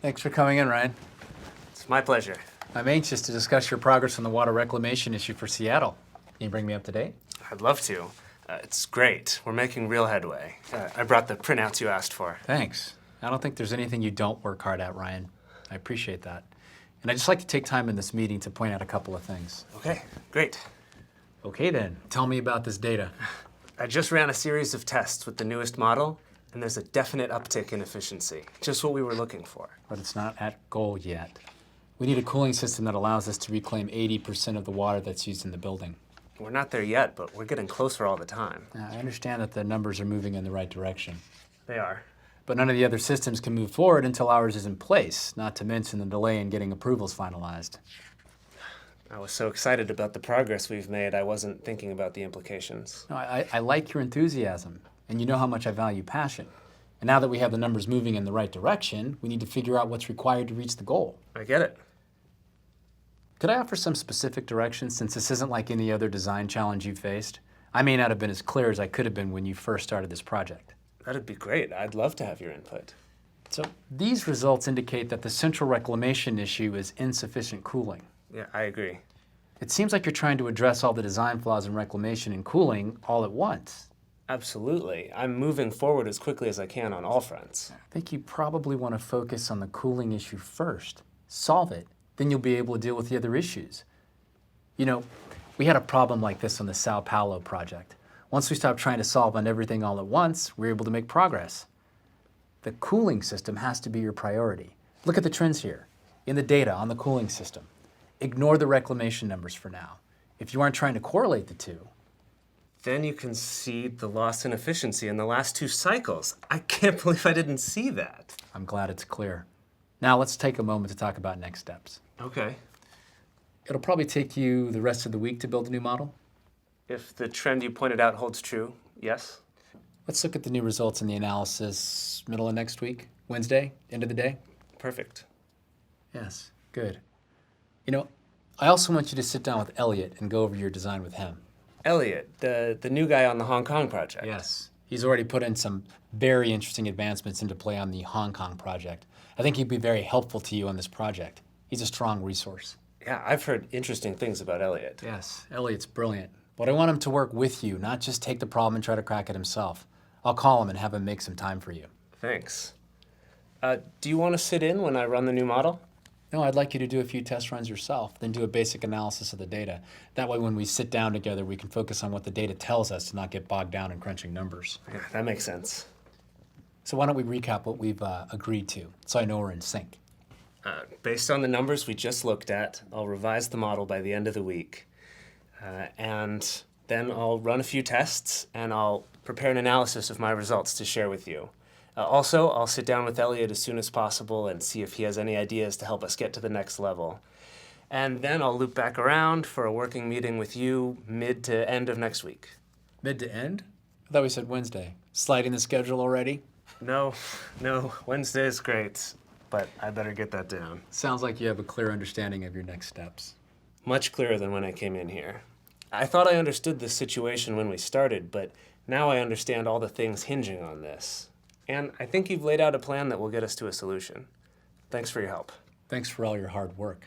Thanks for coming in, Ryan. It's my pleasure. I'm anxious to discuss your progress on the water reclamation issue for Seattle. Can you bring me up to date? I'd love to. It's great. We're making real headway. I brought the printouts you asked for. Thanks. I don't think there's anything you don't work hard at, Ryan. I appreciate that. And I'd just like to take time in this meeting to point out a couple of things. Okay, great. Okay then, tell me about this data. I just ran a series of tests with the newest model, and there's a definite uptick in efficiency. Just what we were looking for. But it's not at goal yet. We need a cooling system that allows us to reclaim 80% of the water that's used in the building. We're not there yet, but we're getting closer all the time. Now, I understand that the numbers are moving in the right direction. They are. But none of the other systems can move forward until ours is in place, not to mention the delay in getting approvals finalized. I was so excited about the progress we've made, I wasn't thinking about the implications. No, I like your enthusiasm, and you know how much I value passion. And now that we have the numbers moving in the right direction, we need to figure out what's required to reach the goal. I get it. Could I offer some specific directions, since this isn't like any other design challenge you've faced? I may not have been as clear as I could have been when you first started this project. That'd be great. I'd love to have your input. So these results indicate that the central reclamation issue is insufficient cooling. Yeah, I agree. It seems like you're trying to address all the design flaws in reclamation and cooling all at once. Absolutely. I'm moving forward as quickly as I can on all fronts. I think you probably want to focus on the cooling issue first. Solve it, then you'll be able to deal with the other issues. You know, we had a problem like this on the Sao Paulo project. Once we stopped trying to solve on everything all at once, we were able to make progress. The cooling system has to be your priority. Look at the trends here in the data on the cooling system. Ignore the reclamation numbers for now. If you aren't trying to correlate the two, then you can see the loss in efficiency in the last 2 cycles. I can't believe I didn't see that. I'm glad it's clear. Now let's take a moment to talk about next steps. Okay. It'll probably take you the rest of the week to build a new model. If the trend you pointed out holds true, yes. Let's look at the new results in the analysis middle of next week, Wednesday, end of the day. Perfect. Yes, good. You know, I also want you to sit down with Elliot and go over your design with him. Elliot, the new guy on the Hong Kong project. Yes, he's already put in some very interesting advancements into play on the Hong Kong project. I think he'd be very helpful to you on this project. He's a strong resource. Yeah, I've heard interesting things about Elliot. Yes, Elliot's brilliant. But I want him to work with you, not just take the problem and try to crack it himself. I'll call him and have him make some time for you. Thanks. Do you want to sit in when I run the new model? No, I'd like you to do a few test runs yourself, then do a basic analysis of the data. That way when we sit down together, we can focus on what the data tells us to not get bogged down in crunching numbers. Yeah, that makes sense. So why don't we recap what we've agreed to, so I know we're in sync. Based on the numbers we just looked at, I'll revise the model by the end of the week. And then I'll run a few tests, and I'll prepare an analysis of my results to share with you. Also, I'll sit down with Elliot as soon as possible and see if he has any ideas to help us get to the next level. And then I'll loop back around for a working meeting with you mid to end of next week. Mid to end? I thought we said Wednesday. Sliding the schedule already? No, Wednesday is great, but I better get that down. Sounds like you have a clear understanding of your next steps. Much clearer than when I came in here. I thought I understood this situation when we started, but now I understand all the things hinging on this. And I think you've laid out a plan that will get us to a solution. Thanks for your help. Thanks for all your hard work.